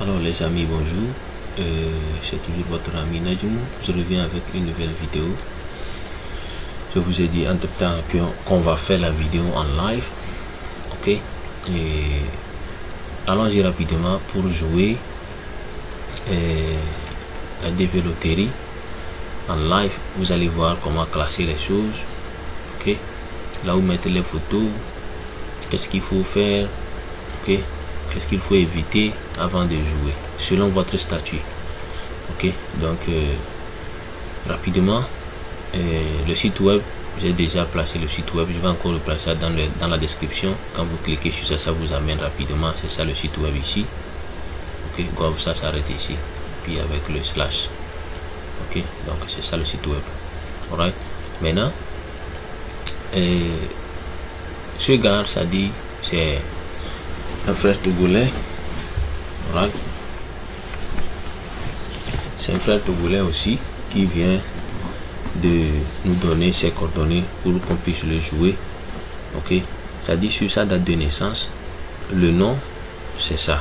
Alors les amis, bonjour, c'est toujours votre ami Najum. Je reviens avec une nouvelle vidéo. Je vous ai dit entre temps qu'on va faire la vidéo en live, ok, et allons-y rapidement pour jouer la développerie en live. Vous allez voir comment classer les choses, ok, là où mettre les photos, qu'est-ce qu'il faut faire, ok, qu'est-ce qu'il faut éviter avant de jouer selon votre statut, ok. Donc rapidement, le site web, j'ai déjà placé le site web, je vais encore le placer dans la description. Quand vous cliquez sur ça, ça vous amène rapidement, c'est ça le site web ici, ok. Go, ça s'arrête ici, puis avec le slash, ok. Donc c'est ça le site web. Alright, maintenant ce gars, ça dit, c'est un frère togolais, right? C'est un frère togolais aussi qui vient de nous donner ses coordonnées pour qu'on puisse le jouer, ok. Ça dit sur sa date de naissance, le nom c'est ça,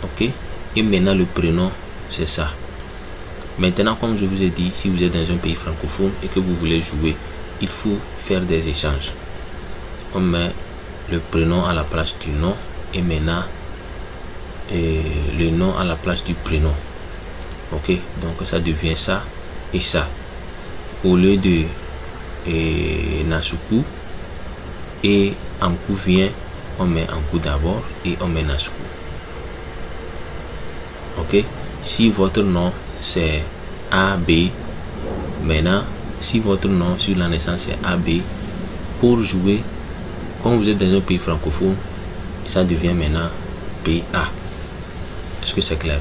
ok, et maintenant le prénom c'est ça. Maintenant, comme je vous ai dit, si vous êtes dans un pays francophone et que vous voulez jouer, il faut faire des échanges. On met le prénom à la place du nom et maintenant le nom à la place du prénom, ok. Donc ça devient ça et ça. Au lieu de Nasuku et Ankou vient, on met Ankou d'abord et on met Nasuku, ok. Si votre nom c'est AB, maintenant si votre nom sur la naissance c'est AB, pour jouer, quand vous êtes dans un pays francophone, ça devient maintenant PA. Est-ce que c'est clair?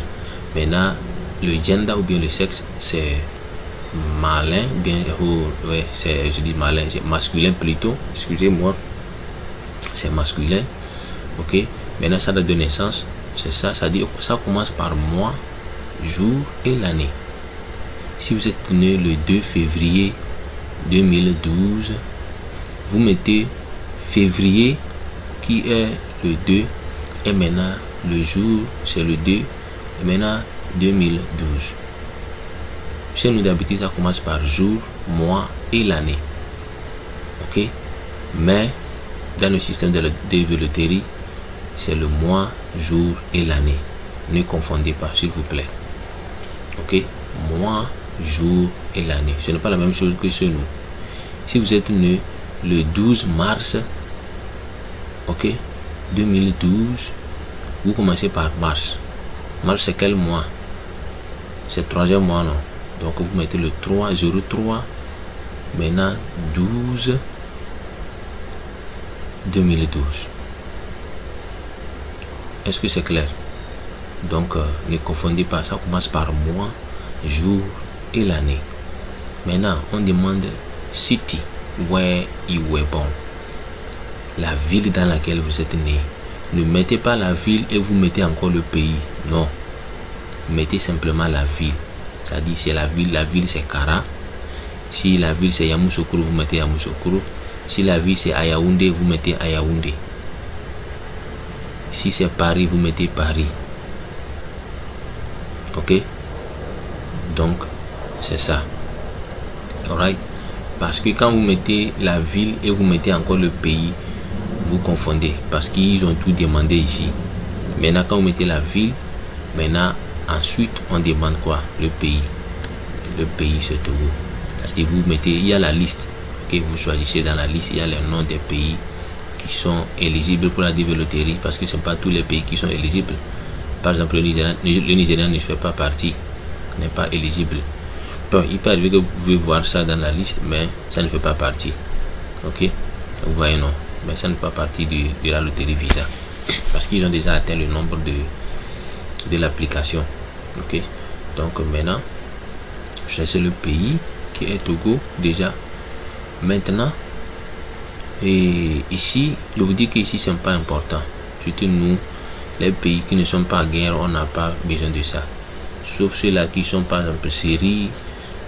Maintenant, le gender ou bien le sexe, c'est malin, bien, ouais, c'est, je dis malin, c'est masculin plutôt, excusez-moi, c'est masculin, ok. Maintenant, sa date de naissance, c'est ça, ça dit, ça commence par mois, jour et l'année. Si vous êtes né le 2 février 2012, vous mettez février qui est le 2 et maintenant le jour c'est le 2 et maintenant 2012. Chez nous d'habitude ça commence par jour, mois et l'année, ok. Mais dans le système de la développerie, c'est le mois, jour et l'année. Ne confondez pas s'il vous plaît, ok. Mois, jour et l'année, ce n'est pas la même chose que chez nous. Si vous êtes né le 12 mars, ok, 2012, vous commencez par mars. Mars c'est quel mois? C'est le troisième mois, non? Donc vous mettez le 303, maintenant 12 2012. Est-ce que c'est clair? Donc ne confondez pas, ça commence par mois, jour et l'année. Maintenant on demande city where you were born, la ville dans laquelle vous êtes né. Ne mettez pas la ville et vous mettez encore le pays, non. Mettez simplement la ville. Ça dit c'est la ville c'est Kara. Si la ville c'est Yamoussoukro, vous mettez Yamoussoukro. Si la ville c'est Ayaoundé, vous mettez Ayaoundé. Si c'est Paris, vous mettez Paris, ok. Donc c'est ça, alright. Parce que quand vous mettez la ville et vous mettez encore le pays, vous confondez parce qu'ils ont tout demandé ici. Maintenant quand vous mettez la ville, maintenant ensuite on demande quoi? Le pays. Le pays c'est Togo. C'est-à-dire vous mettez, il y a la liste, ok. Vous choisissez dans la liste, il y a les noms des pays qui sont éligibles pour la développerie, parce que ce n'est pas tous les pays qui sont éligibles. Par exemple le Nigeria ne fait pas partie, n'est pas éligible. Bon, il peut arriver que vous pouvez voir ça dans la liste, mais ça ne fait pas partie, ok. Vous voyez, non, mais ça ne fait pas partie de la loterie Visa parce qu'ils ont déjà atteint le nombre de l'application, ok. Donc maintenant choisissez le pays qui est Togo déjà. Maintenant et ici je vous dis que ici c'est pas important, surtout nous les pays qui ne sont pas en guerre, on n'a pas besoin de ça, sauf ceux-là qui sont par exemple Syrie,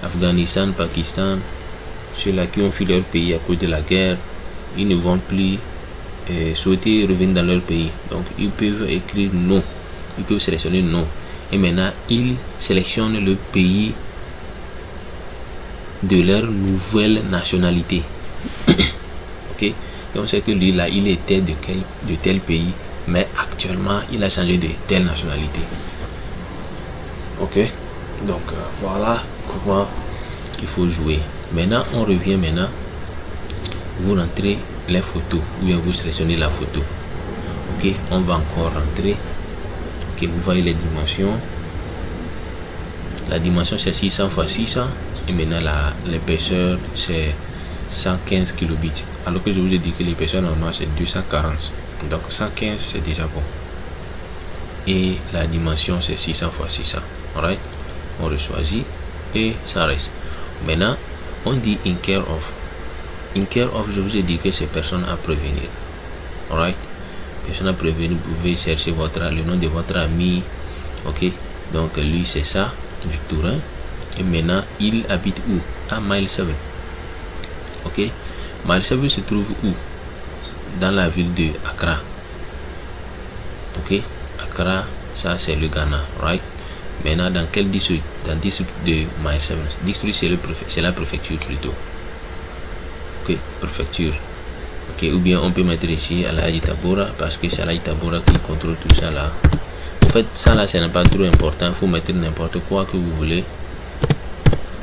Afghanistan, Pakistan, ceux-là qui ont fui leur pays à cause de la guerre, ils ne vont plus souhaiter revenir dans leur pays. Donc ils peuvent écrire non, ils peuvent sélectionner non, et maintenant ils sélectionnent le pays de leur nouvelle nationalité. Ok, donc c'est que lui là, il était de tel pays, mais actuellement il a changé de telle nationalité. Ok, donc voilà comment il faut jouer. Maintenant on revient, maintenant vous rentrez les photos, ou bien vous sélectionnez la photo. Ok, on va encore rentrer. Ok, vous voyez les dimensions. La dimension c'est 600 x 600, et maintenant l'épaisseur c'est 115 kilobits, alors que je vous ai dit que l'épaisseur normale c'est 240. Donc 115 c'est déjà bon, et la dimension c'est 600 x 600. Alright, on choisit et ça reste. Maintenant on dit in care of. In care of, je vous ai dit que c'est personne à prévenir. Alright, personne à prévenir. Vous pouvez chercher le nom de votre ami. Ok, donc lui c'est ça, Victorin, et maintenant il habite où? À Mile 7. Ok, Mile 7 se trouve où? Dans la ville de Accra. Ok, Accra, ça c'est le Ghana. Right, maintenant dans quel district? Dans le district de Mile 7. District c'est la préfecture plutôt. Ok, préfecture. Ok, ou bien on peut mettre ici Alhaji Tabora, parce que c'est Alhaji Tabora qui contrôle tout ça là. En fait ça là ce n'est pas trop important, il faut mettre n'importe quoi que vous voulez.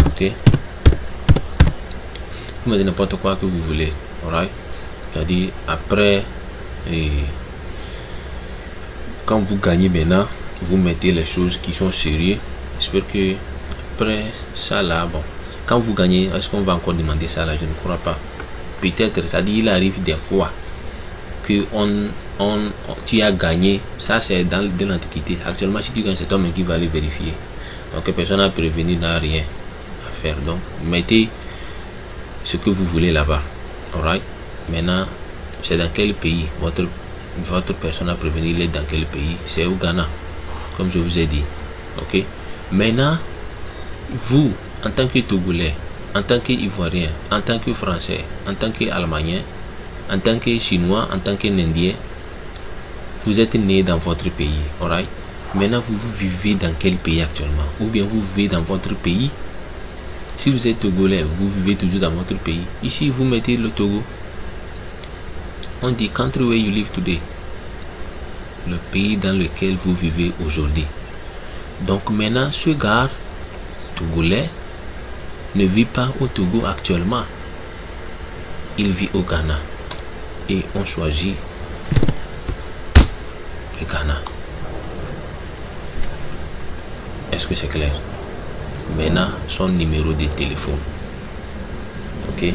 Ok, vous mettez n'importe quoi que vous voulez. Alright, c'est-à-dire après quand vous gagnez maintenant, vous mettez les choses qui sont sérieuses. J'espère que après ça là, bon, quand vous gagnez, est-ce qu'on va encore demander ça là? Je ne crois pas. Peut-être, ça dit, il arrive des fois que tu as gagné. Ça c'est de l'antiquité. Actuellement si tu gagnes, c'est toi-même qui va aller vérifier. Donc personne à prévenir, n'a rien à faire. Donc mettez ce que vous voulez là-bas. Alright, maintenant c'est dans quel pays? Votre personne à prévenir, il est dans quel pays? C'est au Ghana, comme je vous ai dit. Ok, maintenant vous en tant que Togolais, en tant qu'Ivoirien, en tant que Français, en tant qu'Allemand, en tant que Chinois, en tant qu'Indien, vous êtes né dans votre pays. Alright, maintenant vous vivez dans quel pays actuellement? Ou bien vous vivez dans votre pays? Si vous êtes Togolais, vous vivez toujours dans votre pays. Ici vous mettez le Togo. On dit country where you live today, le pays dans lequel vous vivez aujourd'hui. Donc maintenant ce gars Togolais ne vit pas au Togo actuellement, il vit au Ghana, et on choisit le Ghana. Est-ce que c'est clair? Maintenant son numéro de téléphone. Ok,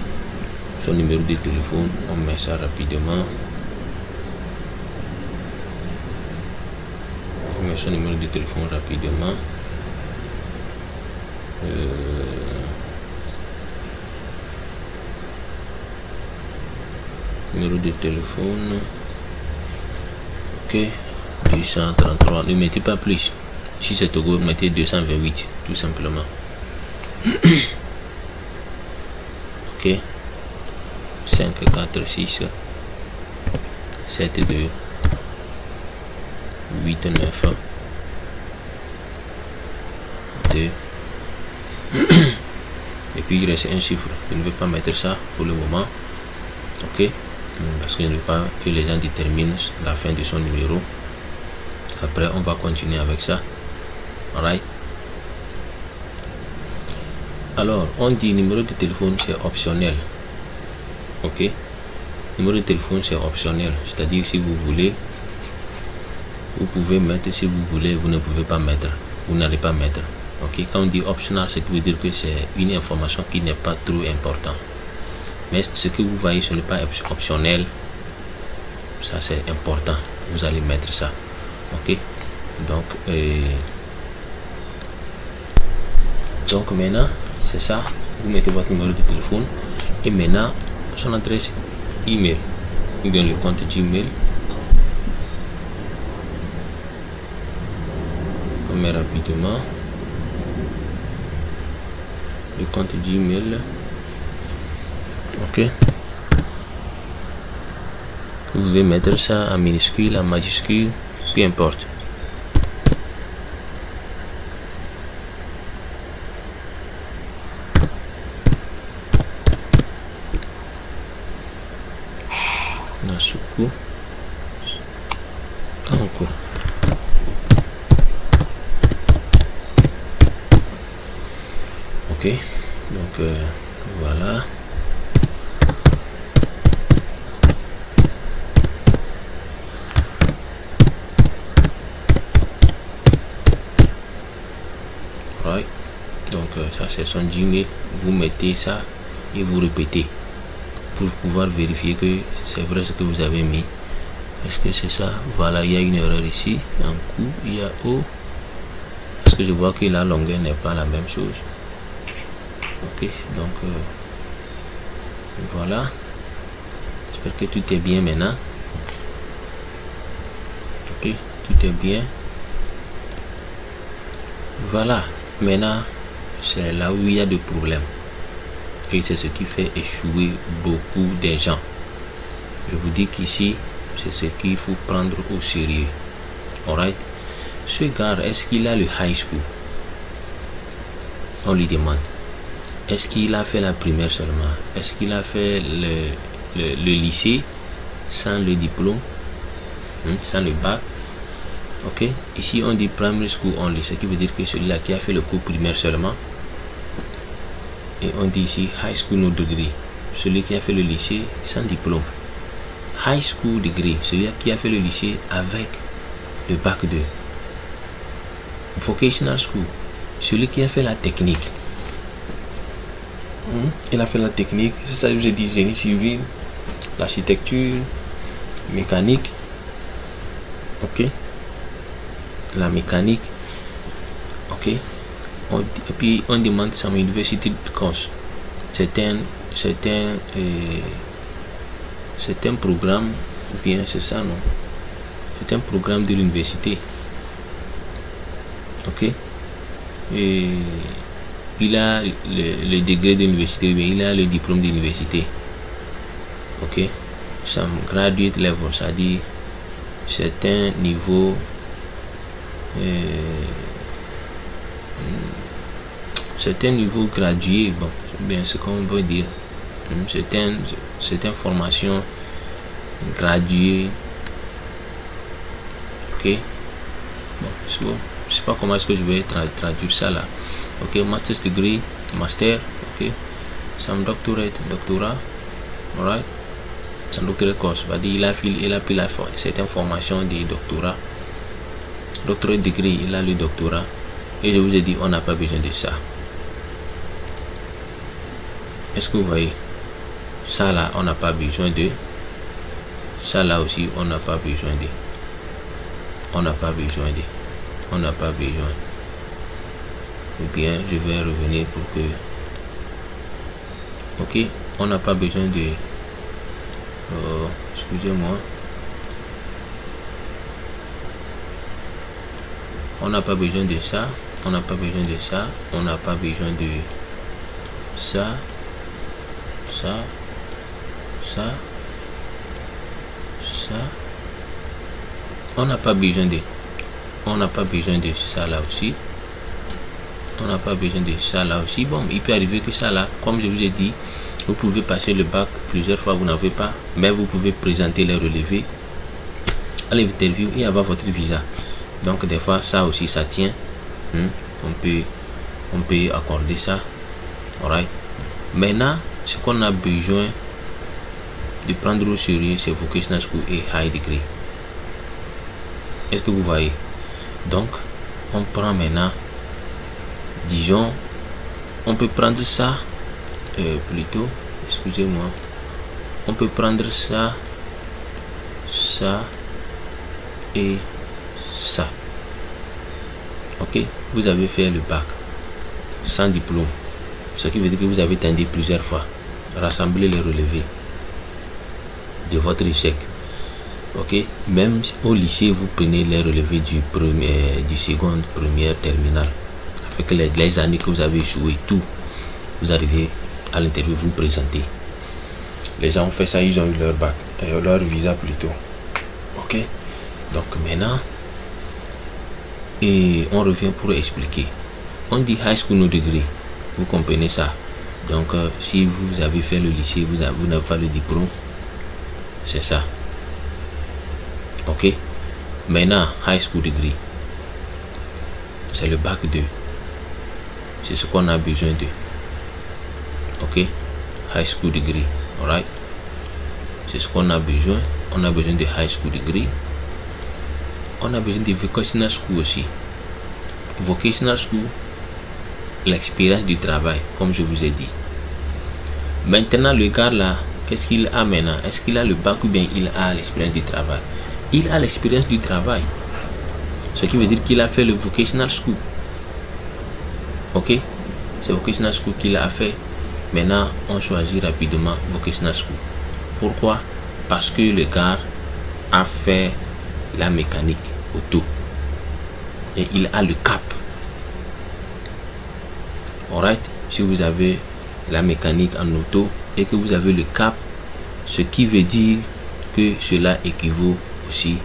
son numéro de téléphone, on met ça rapidement. On met son numéro de téléphone rapidement. Numéro de téléphone. Ok, 233. Ne mettez pas plus. Si c'est Togo, mettez 228 tout simplement. Ok, 5 4 6 7 2 8 9 2 et puis il reste un chiffre. Je ne vais pas mettre ça pour le moment. Ok, parce que je ne veux pas que les gens déterminent la fin de son numéro. Après on va continuer avec ça. Alright, alors on dit numéro de téléphone c'est optionnel. Ok, numéro de téléphone c'est optionnel, c'est-à-dire si vous voulez vous pouvez mettre, si vous voulez vous ne pouvez pas mettre, vous n'allez pas mettre. Ok, quand on dit optional, c'est veut dire que c'est une information qui n'est pas trop importante, mais ce que vous voyez ce n'est pas optionnel, ça c'est important, vous allez mettre ça. Ok, donc maintenant c'est ça, vous mettez votre numéro de téléphone et maintenant son adresse email ou bien le compte Gmail. On met rapidement le compte Gmail. Ok, Vous pouvez mettre ça en minuscule, en majuscule, peu importe. Nasuku Anko. Ok, donc voilà. Right. Donc ça c'est son jingle. Vous mettez ça et vous répétez pour pouvoir vérifier que c'est vrai ce que vous avez mis. Est-ce que c'est ça? Voilà, il y a une erreur ici. Un coup, il y a O. Parce que je vois que la longueur n'est pas la même chose. Ok, donc voilà. J'espère que tout est bien maintenant. Ok, tout est bien. Voilà. Maintenant, c'est là où il y a des problèmes. Et c'est ce qui fait échouer beaucoup de gens. Je vous dis qu'ici, c'est ce qu'il faut prendre au sérieux. Alright. Ce gars, est-ce qu'il a le high school? On lui demande. Est-ce qu'il a fait la primaire seulement? Est-ce qu'il a fait le lycée sans le diplôme, sans le bac? Ok. Ici, on dit primary school only, ce qui veut dire que celui-là qui a fait le cours primaire seulement. Et on dit ici high school no degree, celui qui a fait le lycée sans diplôme. High school degree, celui qui a fait le lycée avec le bac 2. Vocational school, celui qui a fait la technique. Il a fait la technique, c'est ça que j'ai dit, génie civil, l'architecture, mécanique. Ok. La mécanique. Ok. Et puis on demande son university course. C'est un programme, ou bien c'est ça, non? C'est un programme de l'université. Ok. Et il a le degré d'université, mais il a le diplôme d'université. Ok. Some graduate level, ça dit c'est un niveau c'est un niveau gradué, bon, bien ce qu'on peut dire. C'est une formation graduée. Ok. Bon, c'est bon. Je sais pas comment est-ce que je vais traduire ça là. Ok, master's degree, master. Ok. Some doctorate, doctorat. Alright. Some doctorate course. Il a pris cette information de doctorat. Doctorate degree, il a le doctorat. Et je vous ai dit, on n'a pas besoin de ça. Est-ce que vous voyez? Ça là, on n'a pas besoin de. Ça là aussi, on n'a pas besoin de. On n'a pas besoin de. On n'a pas besoin. Ou bien, je vais revenir pour que. Ok, on n'a pas besoin de. Excusez-moi. On n'a pas besoin de ça. On n'a pas besoin de ça. On n'a pas besoin de ça. Ça. Ça. Ça. On n'a pas besoin de. On n'a pas besoin de ça là aussi. On n'a pas besoin de ça là aussi. Bon, il peut arriver que ça là, comme je vous ai dit, vous pouvez passer le bac plusieurs fois, vous n'avez pas, mais vous pouvez présenter les relevés à l'interview et avoir votre visa. Donc des fois ça aussi ça tient. On peut accorder ça. Alright. Maintenant, ce qu'on a besoin de prendre au sérieux, c'est vocational school et high degree. Est-ce que vous voyez? Donc on prend maintenant, disons, on peut prendre ça plutôt, excusez-moi, on peut prendre ça, ça et ça. Ok, vous avez fait le bac sans diplôme, ce qui veut dire que vous avez tendu plusieurs fois, rassembler les relevés de votre échec. Ok, même au lycée vous prenez les relevés du second, première, terminale, avec les années que vous avez échoué, tout, vous arrivez à l'interview, vous présentez. Les gens ont fait ça, ils ont eu leur bac. leur visa plutôt. Ok, donc maintenant et on revient pour expliquer. On dit high school no degree, vous comprenez ça. Donc si vous avez fait le lycée, vous n'avez pas le diplôme, c'est ça. Ok, maintenant high school degree, c'est le bac 2, c'est ce qu'on a besoin de. Ok, high school degree, alright, c'est ce qu'on a besoin. On a besoin de high school degree. On a besoin de vocational school aussi. Vocational school, l'expérience du travail, comme je vous ai dit. Maintenant, le gars là, qu'est-ce qu'il a maintenant? Est-ce qu'il a le bac ou bien il a l'expérience du travail? Il a l'expérience du travail. Ce qui veut dire qu'il a fait le vocational school. Ok, c'est vocational school qu'il a fait. Maintenant, on choisit rapidement vocational school. Pourquoi? Parce que le gars a fait la mécanique auto et il a le cap. Alright, si vous avez la mécanique en auto et que vous avez le cap, ce qui veut dire que cela équivaut aussi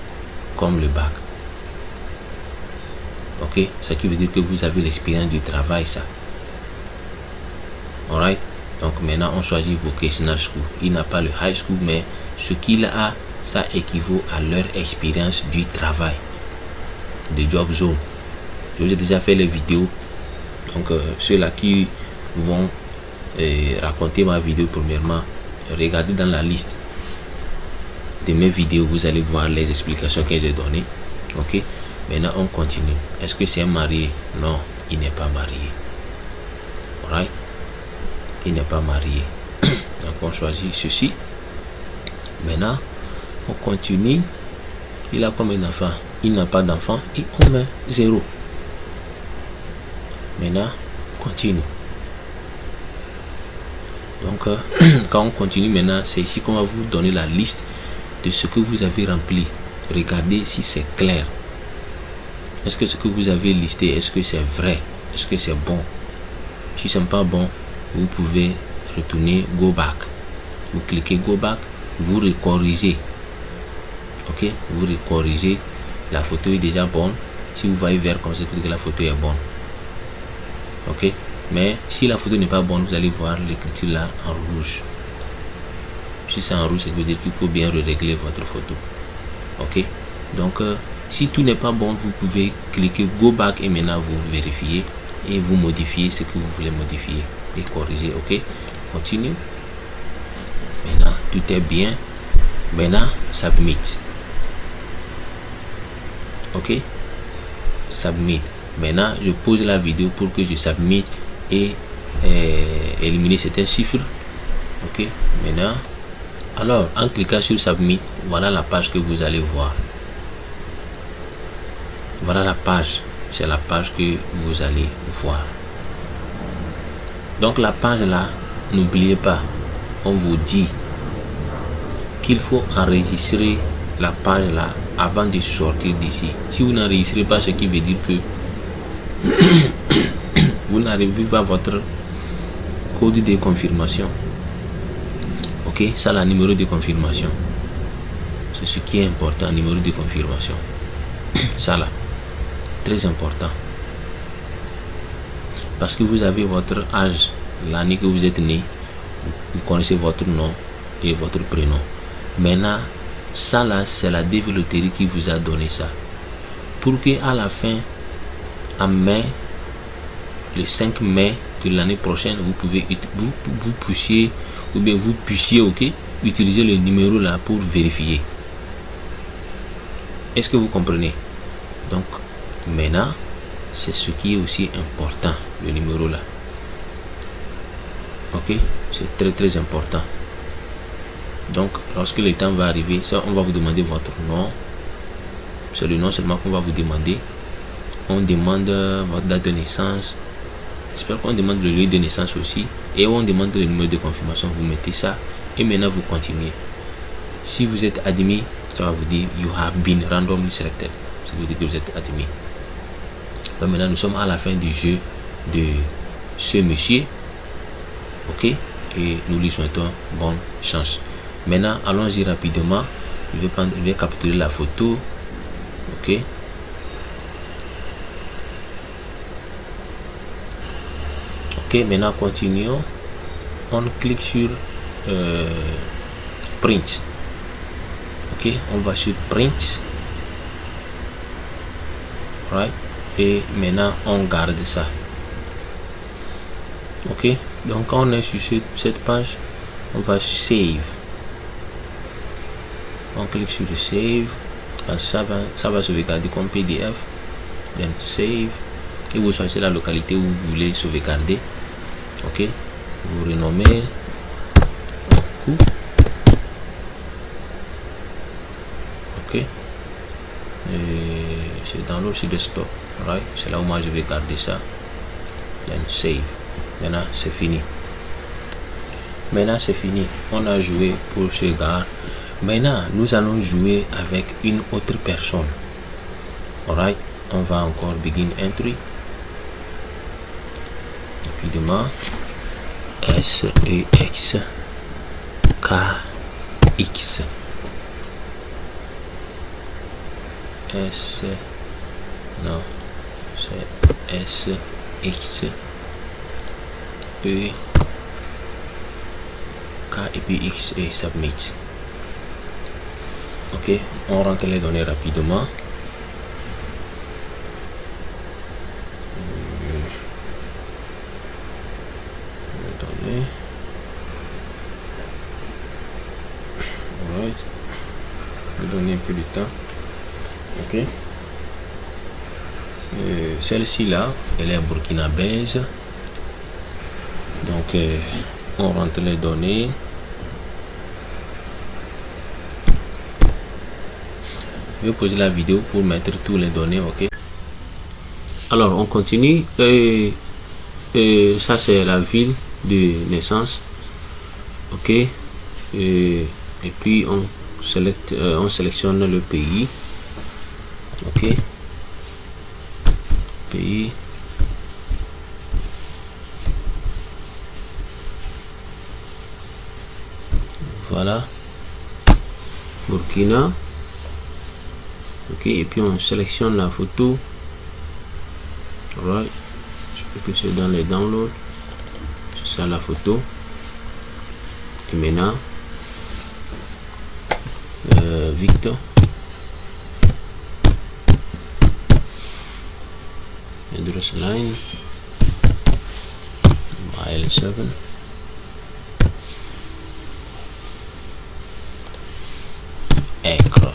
comme le bac. Ok, ce qui veut dire que vous avez l'expérience du travail, ça. Alright, donc maintenant on choisit vocational school. Il n'a pas le high school, mais ce qu'il a, ça équivaut à leur expérience du travail, de job zone. Je vous ai déjà fait les vidéos, donc ceux-là qui vont raconter ma vidéo premièrement, regardez dans la liste de mes vidéos, vous allez voir les explications que j'ai données. Ok, maintenant on continue. Est-ce que c'est un marié? Non, il n'est pas marié. Alright, il n'est pas marié. Donc on choisit ceci. Maintenant on continue. Il a combien d'enfants? Il n'a pas d'enfants et on met 0. Maintenant continue. Donc quand on continue maintenant, c'est ici qu'on va vous donner la liste de ce que vous avez rempli. Regardez si c'est clair. Est-ce que ce que vous avez listé, est-ce que c'est vrai? Est-ce que c'est bon? Si ce n'est pas bon, vous pouvez retourner go back. Vous cliquez go back, vous recorrigez. Ok, vous recorrigez. La photo est déjà bonne. Si vous voyez vert comme ça, que la photo est bonne. Ok, mais si la photo n'est pas bonne, vous allez voir l'écriture là en rouge. Si c'est en rouge, ça veut dire qu'il faut bien régler votre photo. Ok, donc si tout n'est pas bon, vous pouvez cliquer go back et maintenant vous vérifiez et vous modifiez ce que vous voulez modifier et corriger. Ok, continue. Maintenant tout est bien. Maintenant submit. Ok, submit. Maintenant je pose la vidéo pour que je submit et éliminer certains chiffres. Ok, maintenant alors en cliquant sur submit, voilà la page que vous allez voir. Voilà la page, c'est la page que vous allez voir. Donc la page là, n'oubliez pas, on vous dit qu'il faut enregistrer la page là avant de sortir d'ici. Si vous n'enregistrez pas, ce qui veut dire que vous n'arrivez pas à votre code de confirmation. Ok, ça la numéro de confirmation, c'est ce qui est important, numéro de confirmation. Ça là, très important, parce que vous avez votre âge, l'année que vous êtes né, vous connaissez votre nom et votre prénom. Maintenant ça là, c'est la développerie qui vous a donné ça, pour que à la fin, en mai, le 5 mai de l'année prochaine, vous puissiez ou bien vous puissiez ok utiliser le numéro là pour vérifier. Est-ce que vous comprenez? Donc maintenant c'est ce qui est aussi important, le numéro là. Ok, c'est très très important. Donc lorsque le temps va arriver, ça on va vous demander votre nom. C'est le nom seulement qu'on va vous demander. On demande votre date de naissance. J'espère qu'on demande le lieu de naissance aussi. Et on demande le numéro de confirmation. Vous mettez ça. Et maintenant vous continuez. Si vous êtes admis, ça va vous dire you have been randomly selected. Ça veut dire que vous êtes admis. Donc maintenant nous sommes à la fin du jeu de ce monsieur. Ok. Et nous lui souhaitons bonne chance. Maintenant, allons-y rapidement. Je vais capturer la photo. Ok. Ok, maintenant continuons. On clique sur print. Ok, on va sur print. Right. Et maintenant on garde ça. Ok, donc quand on est sur cette page, on va save. On clique sur le save parce que ça va sauvegarder comme PDF. Then save, et vous choisissez la localité où vous voulez sauvegarder. Ok, vous renommez coup. Ok, c'est dans l'autre desktop. Right, c'est là où moi je vais garder ça. Then save. Maintenant c'est fini. Maintenant c'est fini. On a joué pour ce gars. Maintenant nous allons jouer avec une autre personne. Alright, on va encore begin entry. Rapidement. SEX KX. Non, c'est SX E K et puis X et submit. Ok, on rentre les données rapidement. Alright, je vais donner un peu de temps. Ok, celle-ci là, elle est burkinabèse. Donc on rentre les données. Je vais poser la vidéo pour mettre tous les données. Ok, alors on continue. Ça c'est la ville de naissance. Ok, et puis on sélectionne le pays. Ok, pays, voilà, Burkina. Ok, et puis on sélectionne la photo. Right, je peux que c'est dans les downloads. C'est ça la photo. Et maintenant Victor, address line mile 7. Accra.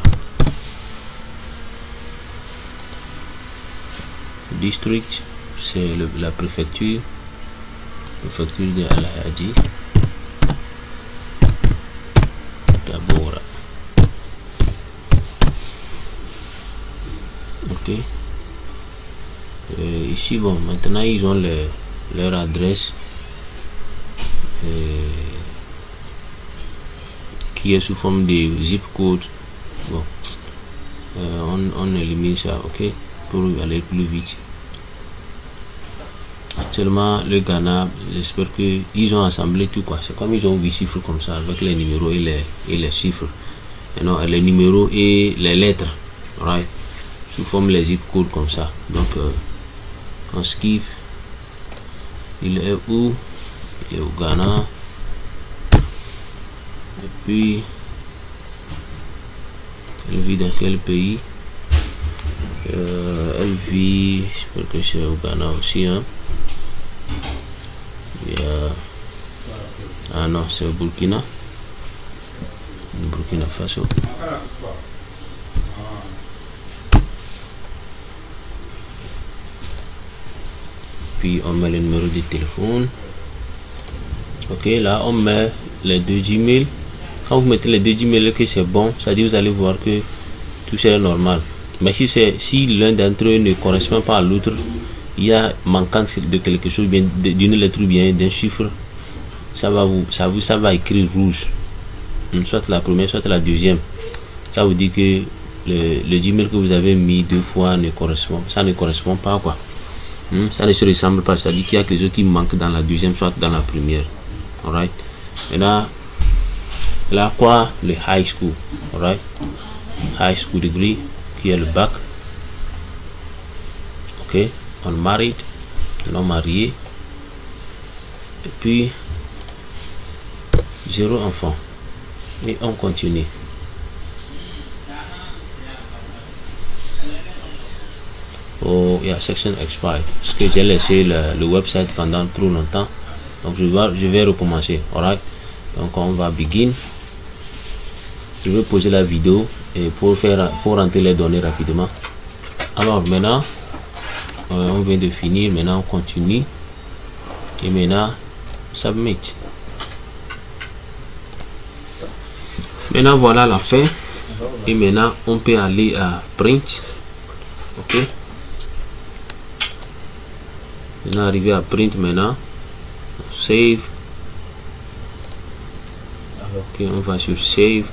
District, c'est la préfecture de Al-Hadi. Tabora. Ok. Ici, bon, maintenant ils ont leur adresse qui est sous forme de zip code. Bon, on élimine ça, ok, pour aller plus vite. Actuellement, le Ghana, j'espère que ils ont assemblé tout quoi. C'est comme ils ont 8 chiffres comme ça avec les numéros et les chiffres. Et non, les numéros et les lettres, right, sous forme les zip codes comme ça. Donc on skip. Il est où? Il est au Ghana. Et puis elle vit dans quel pays? Elle vit, j'espère que c'est au Ghana aussi, hein. Ah non, c'est au Burkina Faso. Puis on met le numéro de téléphone. Ok, là on met les deux Gmail. Quand vous mettez les deux Gmail que c'est bon, ça dit vous allez voir que tout c'est normal. Mais si l'un d'entre eux ne correspond pas à l'autre, il y a manquance de quelque chose, bien d'une lettre ou bien d'un chiffre, ça va écrire rouge, soit la première soit la deuxième. Ça vous dit que le Gmail que vous avez mis deux fois ne correspond pas quoi. Ça ne se ressemble pas, c'est-à-dire qu'il y a quelque chose qui manque dans la deuxième soit dans la première. Alright, et là Là quoi, le high school, alright, high school degree qui est le bac. Ok, unmarried, non marié, et puis 0 enfant, et on continue. Oh, il y a section expired parce que j'ai laissé le website pendant trop longtemps, donc je vais recommencer. Alright, donc on va begin. Je vais poser la vidéo et pour rentrer les données rapidement. Alors maintenant on vient de finir, maintenant on continue et maintenant submit. Maintenant voilà la fin et maintenant on peut aller à print. Ok, maintenant arrivé à print, maintenant save. Ok, on va sur save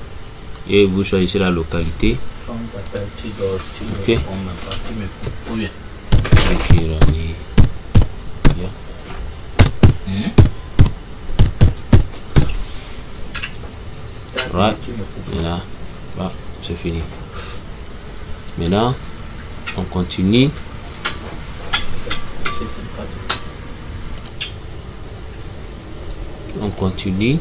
et vous choisissez la localité. Ok, right. Voilà, bah, c'est fini. Maintenant on continue. On continue.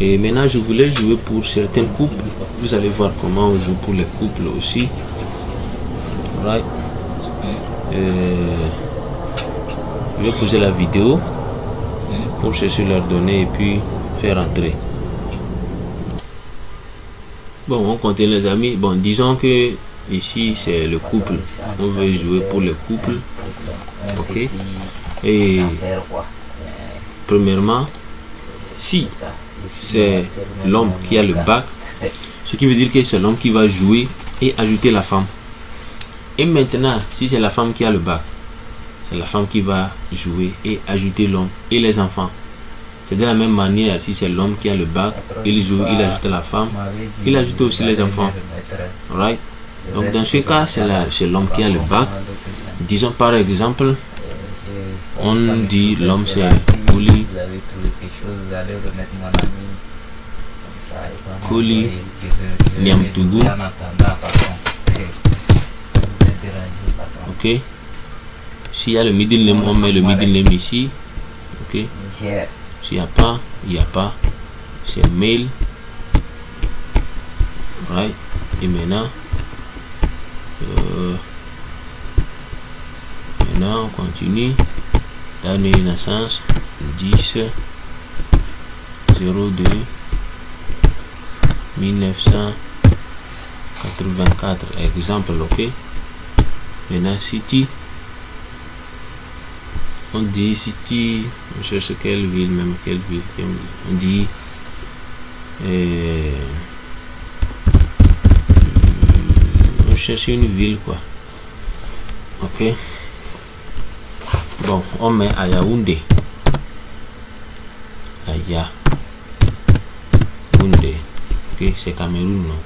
Et maintenant je voulais jouer pour certains couples. Vous allez voir comment on joue pour les couples aussi. Right. Je vais poser la vidéo pour chercher leurs données et puis faire entrer. Bon, on continue les amis. Bon, disons que ici c'est le couple. On veut jouer pour le couple. Ok. Et premièrement, si c'est l'homme qui a le bac, ce qui veut dire que c'est l'homme qui va jouer et ajouter la femme. Et maintenant, si c'est la femme qui a le bac, c'est la femme qui va jouer et ajouter l'homme et les enfants. C'est de la même manière, si c'est l'homme qui a le bac, il joue, il ajoute la femme, il ajoute aussi les enfants. Right? Donc dans ce cas, c'est l'homme qui a le bac. Disons par exemple, on dit l'homme c'est Koli Niamtougou. Ok. S'il y a le middle name, on met le middle name ici. Ok. S'il n'y a pas, il n'y a pas. C'est mail. Right. Et maintenant, on continue. Année de naissance 10 02 1984. Exemple, ok. Maintenant, city. On dit city, on cherche quelle ville, même quelle ville. On dit on cherche une ville quoi. Ok. Bon, on met à Yaoundé. Yaoundé. Ok, c'est Cameroun, non?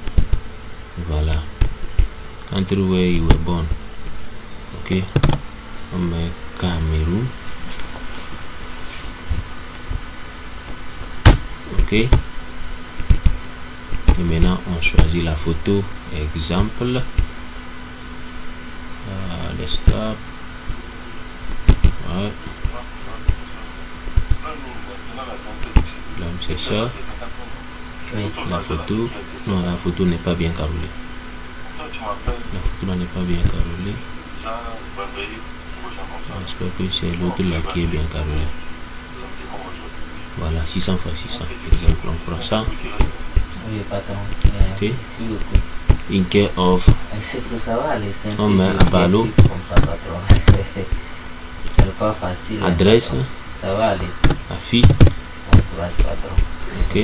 Voilà. Country where you were born. Ok. On met Cameroun. Ok. Et maintenant, on choisit la photo. Exemple. Desktop. Ouais. Donc c'est ça. La photo. Non, la photo n'est pas bien carrelée. La photo n'est pas bien carrelée. J'espère que c'est l'autre là qui est bien carrelé. Voilà, 600 x 600. Exemple, on prend ça. Ok. In care of. On met à ballot. Adresse. Afi. Ok.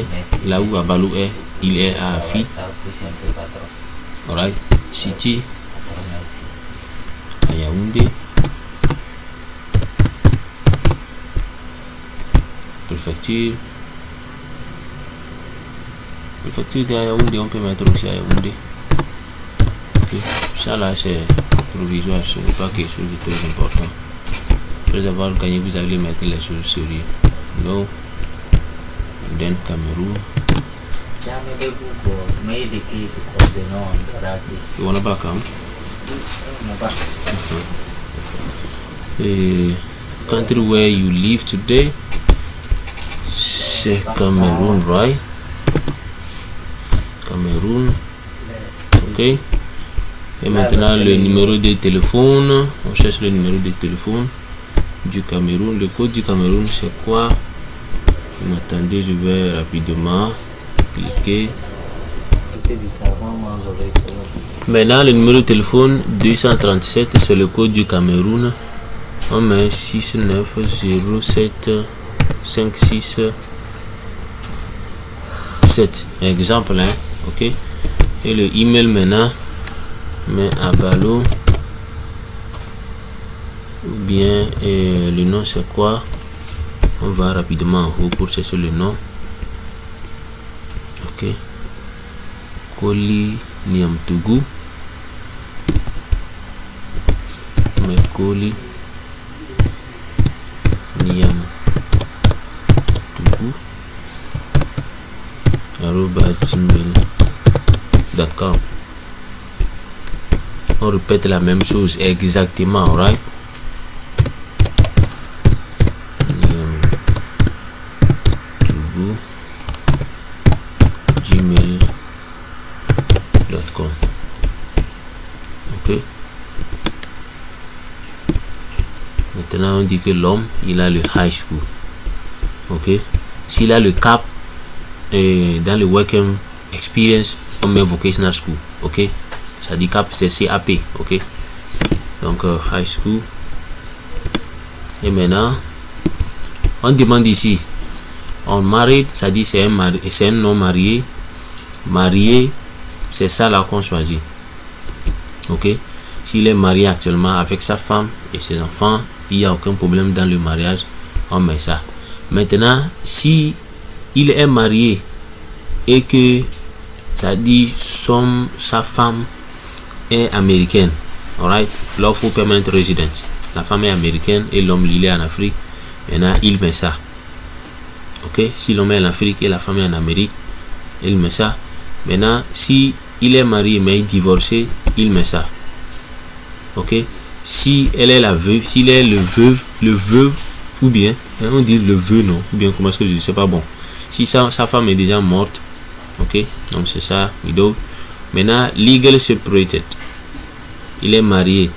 Là où Abalou est, il est à Afi. Alright. City. À Yaoundé. Préfecture. Préfecture de Yaoundé, on peut mettre aussi à Yaoundé. Okay. Ça là c'est provisoire, ce n'est pas quelque chose de très important. Après avoir gagné, vous allez mettre les choses sérieuses. No. then Cameroun. You wanna back home? Country where you live today, c'est Cameroun, right? Cameroun. Ok. Et maintenant le numéro de téléphone. On cherche le numéro de téléphone du Cameroun. Le code du Cameroun c'est quoi? Attendez, je vais rapidement cliquer. Maintenant le numéro de téléphone 237, c'est le code du Cameroun. On met 690756 7 exemple, hein? Ok. Et le email maintenant, mais à Balo ou bien le nom c'est quoi? On va rapidement en haut pour chercher le nom. Ok. Koli Niamtougou. Mais Koli Niamtougou @gmail.com. On répète la même chose exactement, right? gmail.com. Ok. Maintenant on dit que l'homme il a le high school. Ok. S'il a le cap dans le working experience, on met vocational school. Ok. Ça dit cap c'est CAP. Ok. Donc high school. Et maintenant on demande ici on married, ça dit c'est un non marié. Marié, c'est ça là qu'on choisit. Ok. S'il est marié actuellement avec sa femme et ses enfants, il n'y a aucun problème dans le mariage, on met ça. Maintenant si il est marié et que ça dit sa femme est américaine, alright, lawful permanent resident, la femme est américaine et l'homme il est en Afrique, maintenant il met ça. Ok. Si l'homme est en Afrique et la femme est en Amérique, il met ça. Maintenant si il est marié mais divorcé, il met ça. Ok. Si elle est la veuve, s'il est le veuve ou bien on dit le veuve, non, ou bien comment est-ce que je dis, c'est pas bon. Si sa femme est déjà morte, ok, donc c'est ça, widow. Maintenant legal separated, il est marié,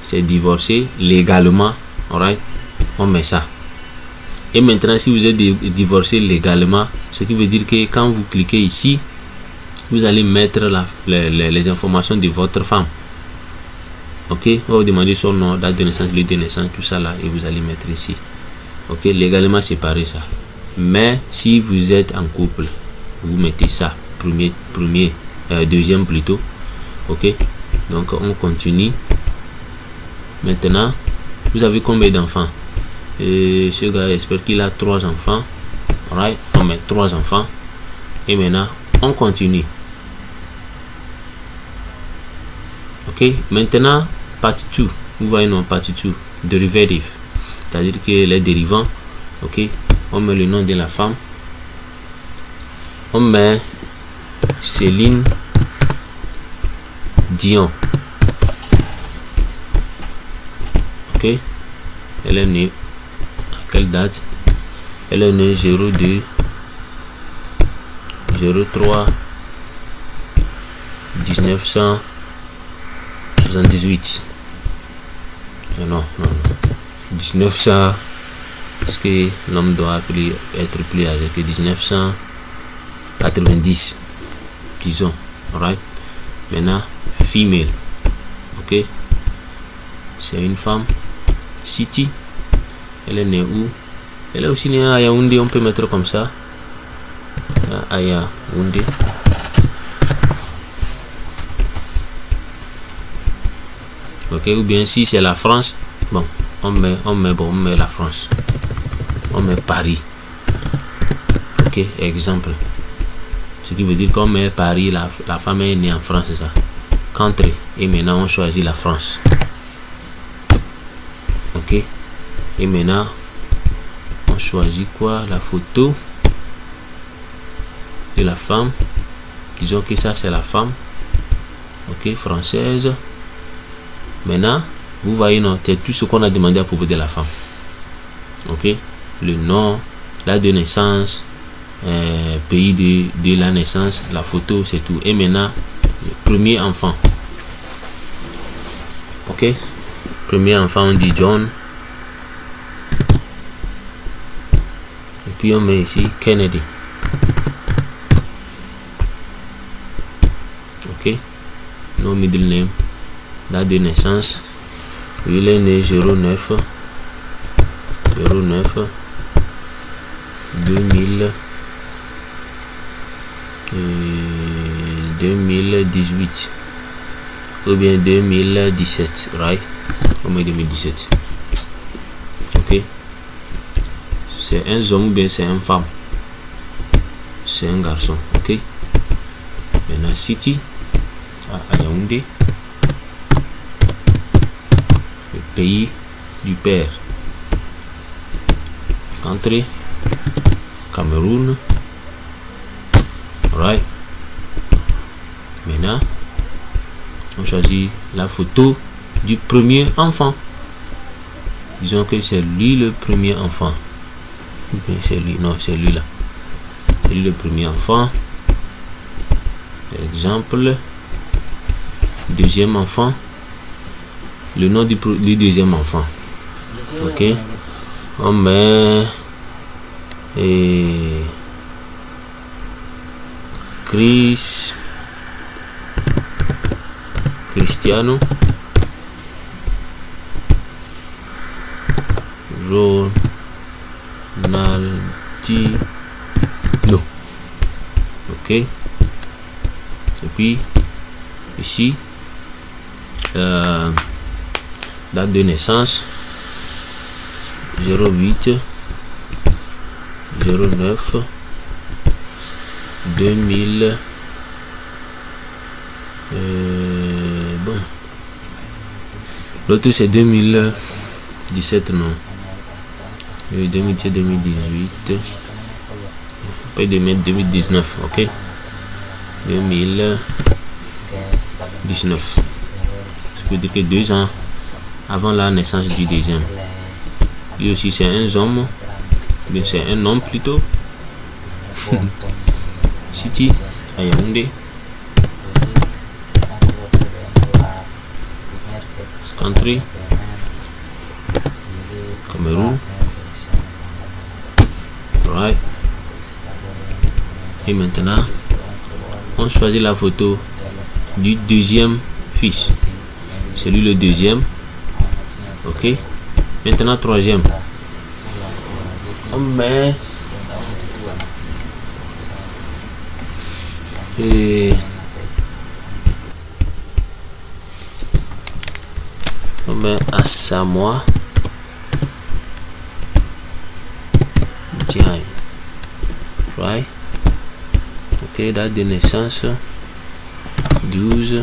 c'est divorcé légalement, alright, on met ça. Et maintenant si vous êtes divorcé légalement, ce qui veut dire que quand vous cliquez ici, vous allez mettre les informations de votre femme. Ok. On va vous demander son nom, date de naissance, lieu de naissance, tout ça là, et vous allez mettre ici. Ok. Légalement séparé ça. Mais si vous êtes en couple, vous mettez ça deuxième plutôt. Ok. Donc on continue. Maintenant vous avez combien d'enfants? Et ce gars espère qu'il a 3 enfants. Right. On met 3 enfants. Et maintenant on continue. Ok. Maintenant partie 2. Vous voyez non, partie 2, derivative, c'est-à-dire que les dérivants. Ok. On met le nom de la femme. On met Céline Dion. Ok. Elle est née à quelle date? Elle est née 02 03 1978. Non 1900, parce que l'homme doit être plus âgé que 1990, disons. Alright. Maintenant female. Ok. C'est une femme. City, elle est née où? Elle est aussi née à Yaoundé. On peut mettre comme ça à Yaoundé. Ok. Ou bien si c'est la France, bon, on met la France, on met Paris. Ok. Exemple, ce qui veut dire qu'on met Paris, la femme est née en France, c'est ça. Country. Et maintenant on choisit la France. Ok. Et maintenant on choisit quoi? La photo. c'est la femme. Disons que ça c'est la femme. Ok, française. Maintenant, vous voyez, non, c'est tout ce qu'on a demandé à propos de la femme. Ok, le nom, date de naissance, pays de la naissance, la photo, c'est tout. Et maintenant, le premier enfant. Ok, premier enfant, on dit John. Et puis on met ici Kennedy. Ok, no middle name, date de naissance. Il est né 09 2018 ou bien 2017, right? Au moins 2017. Ok, c'est un homme ou bien c'est une femme? C'est un garçon. Ok, maintenant city à Yaoundé, le pays du père. Country, Cameroun. Right. Maintenant, on choisit la photo du premier enfant. Disons que c'est lui le premier enfant. Ou bien c'est lui, non, c'est lui là. C'est lui le premier enfant. Exemple, deuxième enfant. Le nom du deuxième enfant. Ok. On met Cristiano Ronaldinho. Ok. Et puis ici date de naissance 08 09 2000. Bon, l'autre c'est 2017, non, 2017 2018, pas de mettre 2019. Ok, 2019, ce qui veut dire que 2 ans avant la naissance du deuxième. Lui aussi c'est un homme, bien c'est un homme plutôt. City à Yaoundé. Country, Cameroun. Right. Et maintenant, on choisit la photo du deuxième fils. C'est lui le deuxième. Ok. Maintenant, troisième. On met à Samoa. Tiens. Right. Ok, date de naissance 12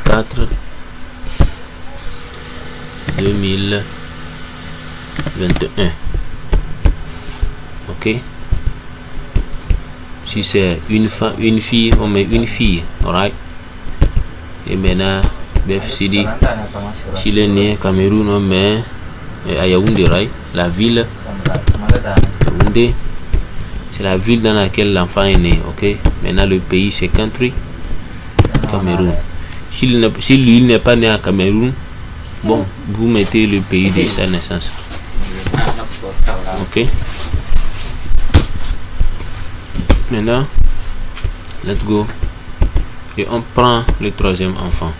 04 2021. Ok. Si c'est une fille, on met une fille. Alright. Et maintenant, BFCD, s'il est né Cameroun, on met à Yaoundé, right? La ville Yaoundé, c'est la ville dans laquelle l'enfant est né. Ok. Maintenant, le pays c'est country, Cameroun. Si lui n'est pas né à Cameroun, bon, vous mettez le pays de sa naissance. Ok. Maintenant, let's go. Et on prend le troisième enfant.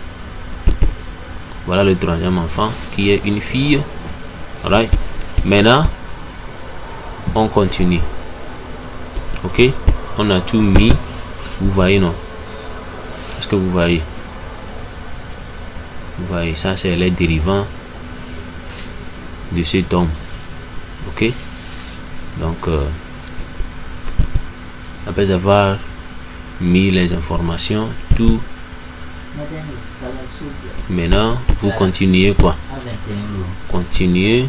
Voilà le troisième enfant qui est une fille. Alright. Maintenant, on continue. Ok. On a tout mis. Vous voyez, non? Est-ce que vous voyez? Vous voyez, ça c'est les dérivants de cet homme. Ok. Donc, après avoir mis les informations, tout, maintenant vous continuez quoi? Continuez.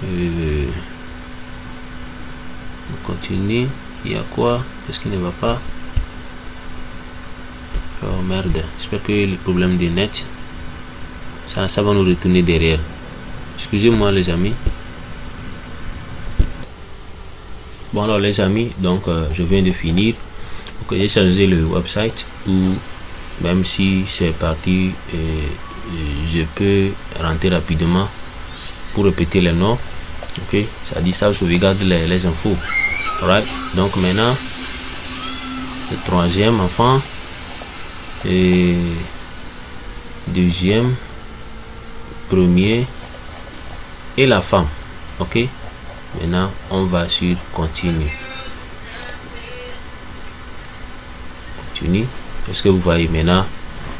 On continue. Il y a quoi? Qu'est-ce qui ne va pas? Oh merde, j'espère que le problème de net, ça va nous retourner derrière. Excusez-moi les amis. Bon alors les amis, donc je viens de finir. Donc j'ai changé le website, ou même si c'est parti, je peux rentrer rapidement pour répéter les noms. Ok, ça dit ça sauvegarde les infos. Alright, donc maintenant le troisième enfant et deuxième, premier et la femme. Ok, maintenant on va sur continue. Continue. Est-ce que vous voyez maintenant?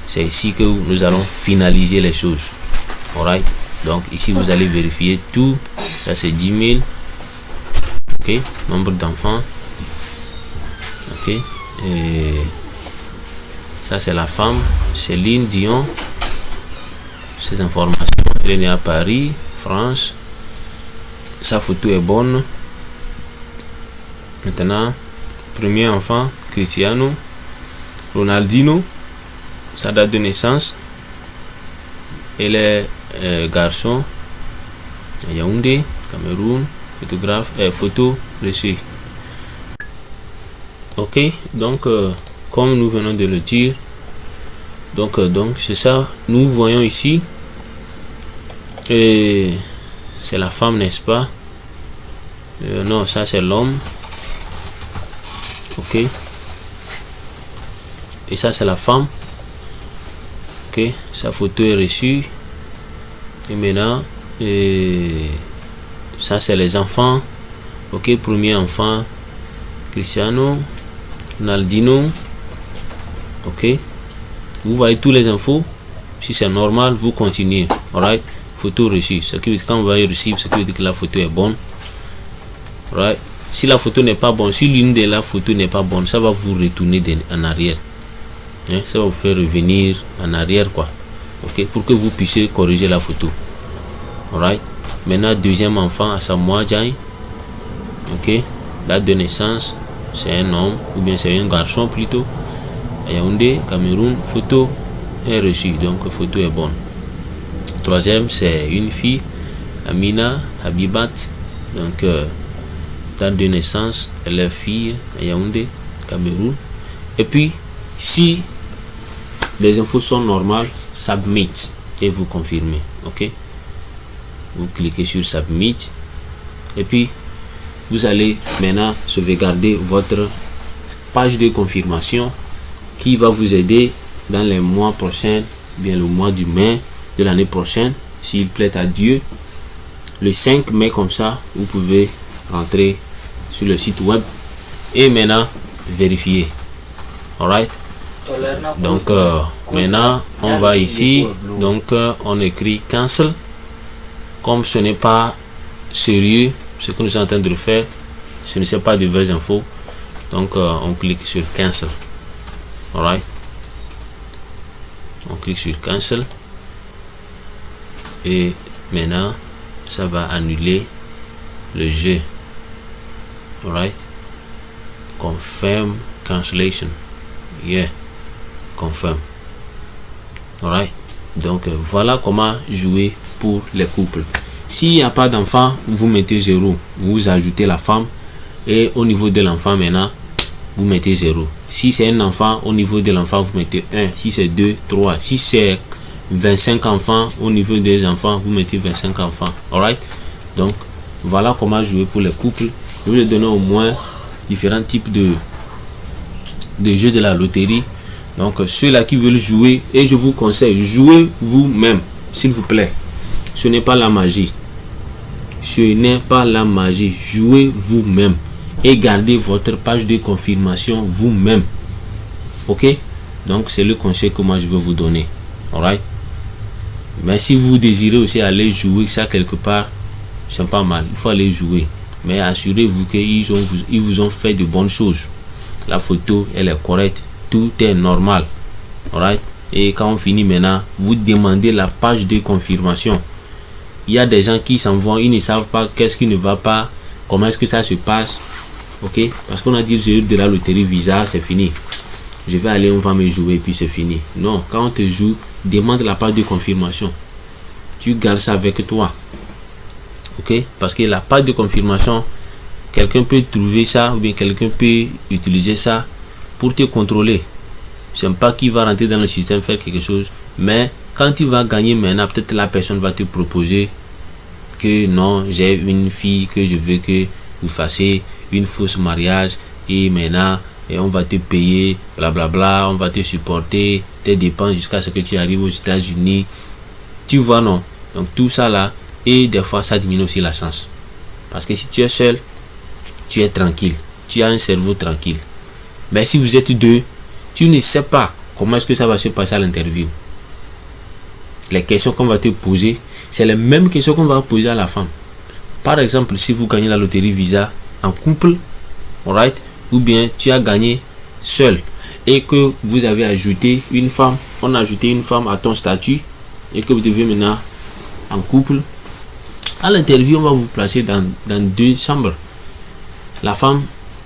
C'est ici que nous allons finaliser les choses. Alright, donc ici vous allez vérifier tout. Ça c'est 10 000. Ok, nombre d'enfants. Ok, et ça c'est la femme, Céline Dion. Ces informations, elle est née à Paris, France. Sa photo est bonne. Maintenant, premier enfant, Cristiano Ronaldinho. Sa date de naissance, elle est garçon, Yaoundé, Cameroun. Photographe, photo reçue. Ok, donc comme nous venons de le dire, donc c'est ça. Nous voyons ici, et c'est la femme, n'est-ce pas? Non, ça c'est l'homme. Ok, et ça c'est la femme. Ok, sa photo est reçue. Et maintenant, ça c'est les enfants. Ok, premier enfant, Cristiano Ronaldinho. Ok, vous voyez tous les infos. Si c'est normal, vous continuez. Alright, photo reçue. Ce qui veut dire quand vous voyez reçu, ce qui veut dire que la photo est bonne. Alright, si la photo n'est pas bonne, si l'une de la photo n'est pas bonne, ça va vous retourner en arrière. Hein? Ça va vous faire revenir en arrière, quoi. Ok, pour que vous puissiez corriger la photo. Alright. Maintenant, deuxième enfant, Asamoah Gyan. Ok, date de naissance, c'est un homme, ou bien c'est un garçon plutôt. Yaoundé, Cameroun. Photo est reçue, donc photo est bonne. Troisième, c'est une fille, Amina Habibat. Donc, date de naissance, elle est fille, Yaoundé, Cameroun. Et puis, si les infos sont normales, submit et vous confirmez. Ok, vous cliquez sur submit et puis vous allez maintenant sauvegarder votre page de confirmation qui va vous aider dans les mois prochains, bien le mois du mai de l'année prochaine, s'il plaît à Dieu. Le 5 mai, comme ça, vous pouvez rentrer sur le site web et maintenant vérifier. Alright, donc maintenant on va ici, donc on écrit cancel. Comme ce n'est pas sérieux ce que nous sommes en train de faire, ce ne sont pas de vraies infos, donc on clique sur cancel. Alright, on clique sur cancel et maintenant ça va annuler le jeu. Alright, confirm cancellation. Yeah, confirm. Alright, donc voilà comment jouer pour les couples. S'il n'y a pas d'enfant, vous mettez 0, vous ajoutez la femme, et au niveau de l'enfant maintenant vous mettez 0. Si c'est un enfant, au niveau de l'enfant vous mettez 1. Si c'est 2, 3. Si c'est 25 enfants, au niveau des enfants vous mettez 25 enfants. Alright, donc voilà comment jouer pour les couples. Je vais vous donner au moins différents types de jeux de la loterie. Donc ceux-là qui veulent jouer, et je vous conseille, jouez vous-même s'il vous plaît. Ce n'est pas la magie. Ce n'est pas la magie. Jouez vous-même et gardez votre page de confirmation vous-même. Ok, donc c'est le conseil que moi je veux vous donner. Alright, mais si vous désirez aussi aller jouer ça quelque part, c'est pas mal, il faut aller jouer, mais assurez-vous qu'ils vous ont fait de bonnes choses. La photo elle est correcte, tout est normal. Alright, et quand on finit maintenant, vous demandez la page de confirmation. il y a des gens qui s'en vont, ils ne savent pas qu'est-ce qui ne va pas, comment est-ce que ça se passe. Ok, parce qu'on a dit j'ai eu de la loterie Visa, c'est fini. Je vais aller, on va me jouer et puis c'est fini. Non, quand on te joue, demande la part de confirmation. Tu gardes ça avec toi. Ok, parce que la part de confirmation, quelqu'un peut trouver ça ou bien quelqu'un peut utiliser ça pour te contrôler. Je ne sais pas qui va rentrer dans le système faire quelque chose, mais quand tu vas gagner maintenant, peut-être la personne va te proposer que non, j'ai une fille que je veux que vous fassiez une fausse mariage et maintenant et on va te payer, blablabla, on va te supporter, tes dépenses jusqu'à ce que tu arrives aux États-Unis. Tu vois, non? Donc tout ça là, et des fois ça diminue aussi la chance. Parce que si tu es seul, tu es tranquille, tu as un cerveau tranquille. Mais si vous êtes deux, tu ne sais pas comment est-ce que ça va se passer à l'interview. Les questions qu'on va te poser, c'est les mêmes questions qu'on va poser à la femme. Par exemple, si vous gagnez la loterie Visa en couple, alright, ou bien tu as gagné seul et que vous avez ajouté une femme, on a ajouté une femme à ton statut et que vous devez maintenant en couple, à l'interview on va vous placer dans deux chambres. La femme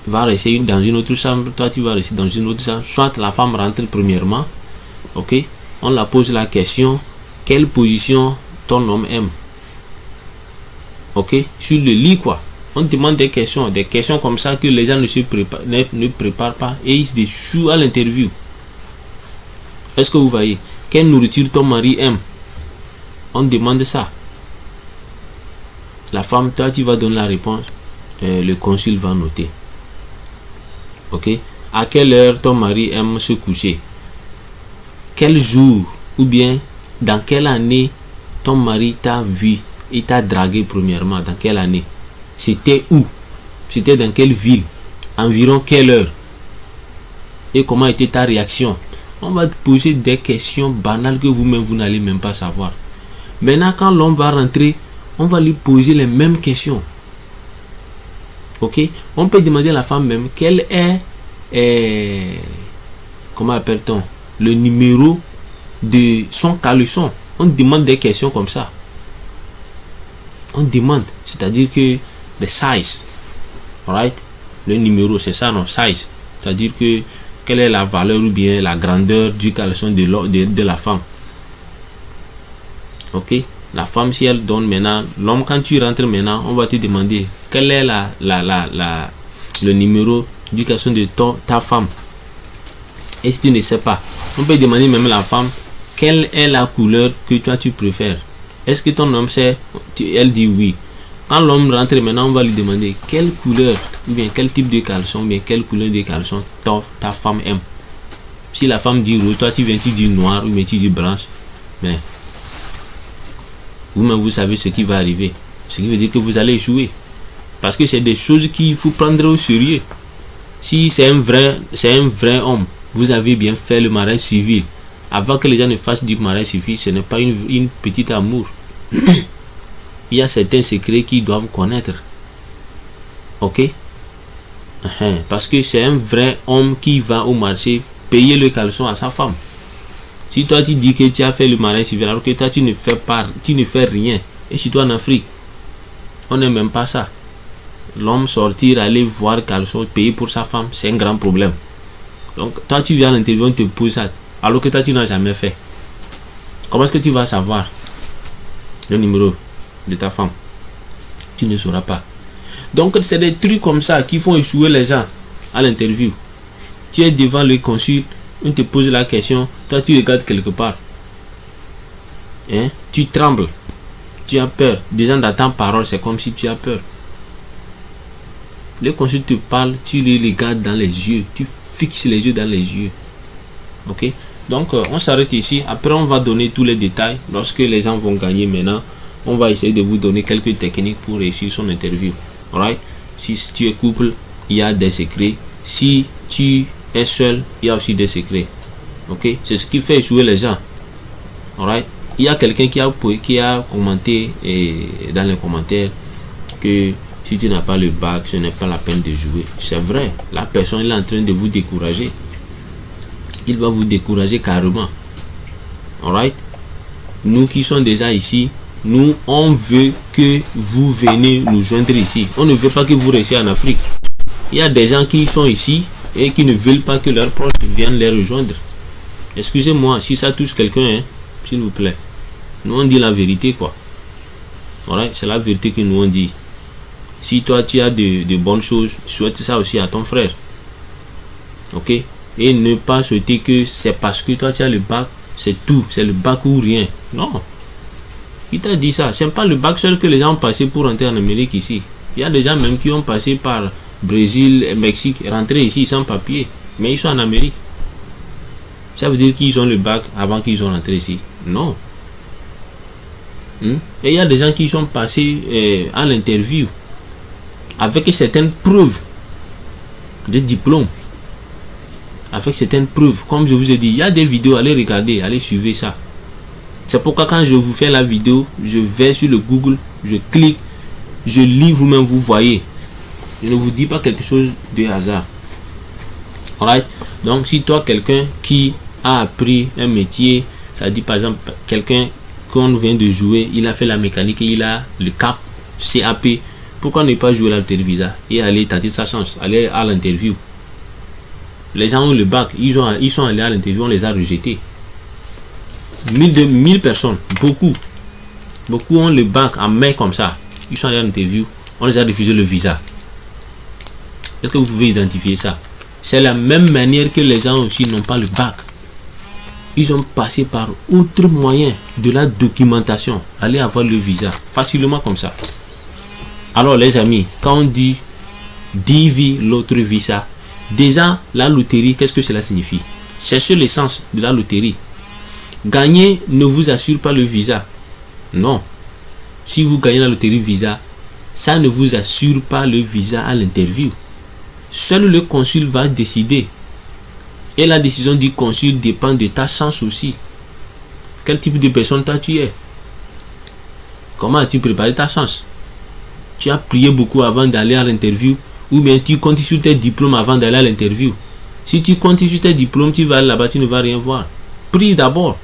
va rester dans une autre chambre, toi tu vas rester dans une autre chambre. Soit la femme rentre premièrement, ok, on la pose la question, quelle position ton homme aime, ok, sur le lit quoi. On demande des questions comme ça que les gens ne préparent pas et ils se échouent à l'interview. Est-ce que vous voyez? Quelle nourriture ton mari aime? On demande ça. La femme, toi tu vas donner la réponse, le consul va noter. Ok? À quelle heure ton mari aime se coucher? Quel jour ou bien dans quelle année ton mari t'a vu et t'a dragué premièrement? Dans quelle année? C'était où? C'était dans quelle ville? Environ quelle heure? Et comment était ta réaction? On va te poser des questions banales que vous-même vous n'allez même pas savoir. Maintenant quand l'homme va rentrer, on va lui poser les mêmes questions. Ok? On peut demander à la femme même quel est comment appelle-t-on, le numéro de son caleçon. On demande des questions comme ça. On demande, c'est-à-dire que the size, right? Le numéro, c'est ça, non? Size, c'est-à-dire que quelle est la valeur ou bien la grandeur du caleçon de la femme. Ok? La femme, si elle donne maintenant, l'homme, quand tu rentres maintenant, on va te demander quel est le numéro du caleçon de ta femme. Et si tu ne sais pas, on peut demander même à la femme quelle est la couleur que toi tu préfères. Est-ce que ton homme sait? Elle dit oui. Quand l'homme rentre maintenant, on va lui demander quelle couleur, ou bien quel type de caleçon, ou bien quelle couleur de caleçon ta femme aime. Si la femme dit rouge, toi tu viens, tu dis noir, ou bien tu dis blanche, mais vous-même vous savez ce qui va arriver. Ce qui veut dire que vous allez échouer. Parce que c'est des choses qu'il faut prendre au sérieux. Si c'est un vrai homme, vous avez bien fait le mariage civil. Avant que les gens ne fassent du mariage civil, ce n'est pas une petite amour. Il y a certains secrets qu'ils doivent connaître. Ok? Parce que c'est un vrai homme qui va au marché payer le caleçon à sa femme. Si toi tu dis que tu as fait le mariage civil alors que toi tu ne fais rien. Et si toi en Afrique, on n'aime même pas ça. L'homme sortir, aller voir caleçon, payer pour sa femme, c'est un grand problème. Donc toi tu viens à l'interview, on te pose ça, alors que toi tu n'as jamais fait. Comment est-ce que tu vas savoir le numéro de ta femme? Tu ne sauras pas. Donc c'est des trucs comme ça qui font échouer les gens à l'interview. Tu es devant le consul, on te pose la question, toi tu regardes quelque part, tu trembles, tu as peur. Déjà dans ta parole, c'est comme si tu as peur. Le consul te parle, tu les regardes dans les yeux, tu fixes les yeux dans les yeux. Ok? Donc on s'arrête ici. Après on va donner tous les détails. Lorsque les gens vont gagner maintenant, on va essayer de vous donner quelques techniques pour réussir son interview. Alright? Si tu es couple, il y a des secrets. Si tu es seul, il y a aussi des secrets. Ok? C'est ce qui fait échouer les gens. Alright? Il y a quelqu'un qui a commenté dans les commentaires que si tu n'as pas le bac, ce n'est pas la peine de jouer. C'est vrai. La personne est en train de vous décourager. Il va vous décourager carrément. Alright? Nous qui sommes déjà ici, Nous, on veut que vous venez nous joindre ici. On ne veut pas que vous restiez en Afrique. Il y a des gens qui sont ici et qui ne veulent pas que leurs proches viennent les rejoindre. Excusez-moi, si ça touche quelqu'un, hein, s'il vous plaît. Nous, on dit la vérité, quoi. Voilà, c'est la vérité que nous, on dit. Si toi, tu as de bonnes choses, souhaite ça aussi à ton frère. Ok? Et ne pas souhaiter que c'est parce que toi, tu as le bac, c'est tout. C'est le bac ou rien. Non. Il t'a dit ça. C'est pas le bac seul que les gens ont passé pour rentrer en Amérique ici. Il y a des gens même qui ont passé par Brésil, Mexique, rentrer ici sans papier. Mais ils sont en Amérique. Ça veut dire qu'ils ont le bac avant qu'ils ont rentré ici? Non. Et il y a des gens qui sont passés à l'interview avec certaines preuves de diplôme. Avec certaines preuves. Comme je vous ai dit, il y a des vidéos, allez regarder, allez suivre ça. C'est pourquoi quand je vous fais la vidéo, je vais sur le Google, je clique, je lis, vous-même vous voyez. Je ne vous dis pas quelque chose de hasard. Alright? Donc si toi, quelqu'un qui a appris un métier, ça dit par exemple quelqu'un qu'on vient de jouer, il a fait la mécanique et il a le CAP, pourquoi ne pas jouer l'Altervisa et aller tenter sa chance, aller à l'interview? Les gens ont le bac, ils sont allés à l'interview, on les a rejetés. 1000 personnes, beaucoup ont le bac en main comme ça, ils sont allés à l'interview, on les a refusé le visa. Est-ce que vous pouvez identifier ça? C'est la même manière que les gens aussi n'ont pas le bac. Ils ont passé par autre moyen de la documentation, aller avoir le visa facilement comme ça. Alors les amis, quand on dit DV l'autre visa, déjà la loterie, qu'est-ce que cela signifie? Cherchez l'essence de la loterie. Gagner ne vous assure pas le visa. Non. Si vous gagnez la loterie visa, ça ne vous assure pas le visa à l'interview. Seul le consul va décider. Et la décision du consul dépend de ta chance aussi. Quel type de personne tu es? Comment as-tu préparé ta chance? Tu as prié beaucoup avant d'aller à l'interview, ou bien tu comptes sur tes diplômes avant d'aller à l'interview? Si tu comptes sur tes diplômes, tu vas là-bas, tu ne vas rien voir. Prie d'abord.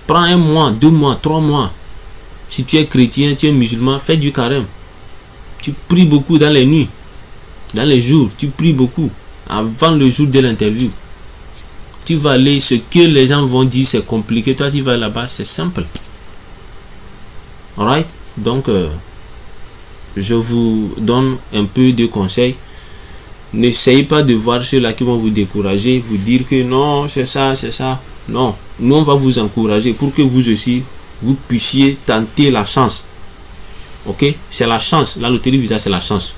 Prends 1 mois, 2 mois, 3 mois. Si tu es chrétien, tu es musulman, fais du carême. Tu pries beaucoup dans les nuits, dans les jours, tu pries beaucoup. Avant le jour de l'interview, tu vas aller, ce que les gens vont dire c'est compliqué, toi tu vas là-bas, c'est simple. Alright? Donc je vous donne un peu de conseils. N'essayez pas de voir ceux-là qui vont vous décourager, vous dire que non, c'est ça. Non, nous on va vous encourager pour que vous aussi vous puissiez tenter la chance. Ok? C'est la chance. La loterie visa, c'est la chance.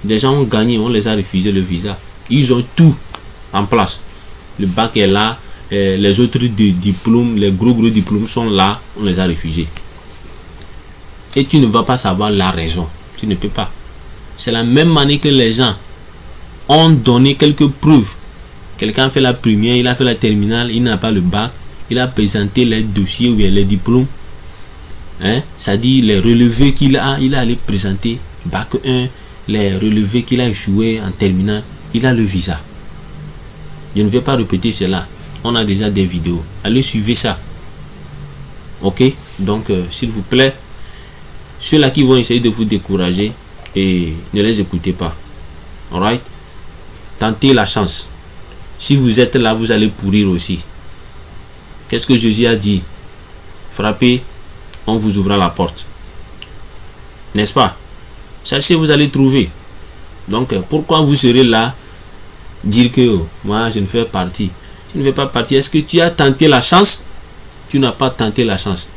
Des gens ont gagné, on les a refusé le visa. Ils ont tout en place. Le bac est là, les autres diplômes, les gros diplômes sont là, on les a refusés. Et tu ne vas pas savoir la raison. Tu ne peux pas. C'est la même manière que les gens ont donné quelques preuves. Quelqu'un a fait la première, il a fait la terminale, il n'a pas le bac, il a présenté les dossiers ou bien les diplômes. Ça dit les relevés qu'il a, il a allé présenter bac 1, les relevés qu'il a échoué en terminale, il a le visa. Je ne vais pas répéter cela. On a déjà des vidéos. Allez suivre ça. Ok? Donc, s'il vous plaît, ceux-là qui vont essayer de vous décourager, et ne les écoutez pas. Alright? Tentez la chance. Si vous êtes là, vous allez pourrir aussi. Qu'est-ce que Jésus a dit? Frappez, on vous ouvrira la porte. N'est-ce pas? Cherchez, vous allez trouver. Donc, pourquoi vous serez là, dire que moi, je ne fais partie? Tu ne fais pas partie. Est-ce que tu as tenté la chance? Tu n'as pas tenté la chance.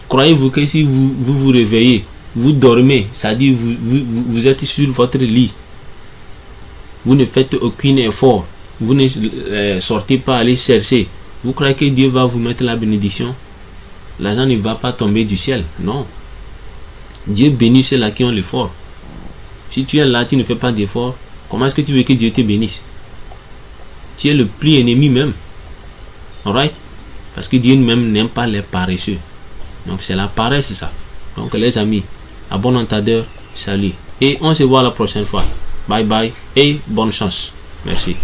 Croyez-vous que si vous réveillez, vous dormez, ça dit vous êtes sur votre lit, vous ne faites aucun effort, vous ne sortez pas aller chercher, vous croyez que Dieu va vous mettre la bénédiction? L'argent ne va pas tomber du ciel. Non. Dieu bénit ceux-là qui ont l'effort. Si tu es là, tu ne fais pas d'effort, comment est-ce que tu veux que Dieu te bénisse? Tu es le plus ennemi même. Alright? Parce que Dieu même n'aime pas les paresseux. Donc c'est la paresse ça. Donc les amis, à bon entendeur, salut. Et on se voit la prochaine fois. Bye bye et bonne chance. Merci.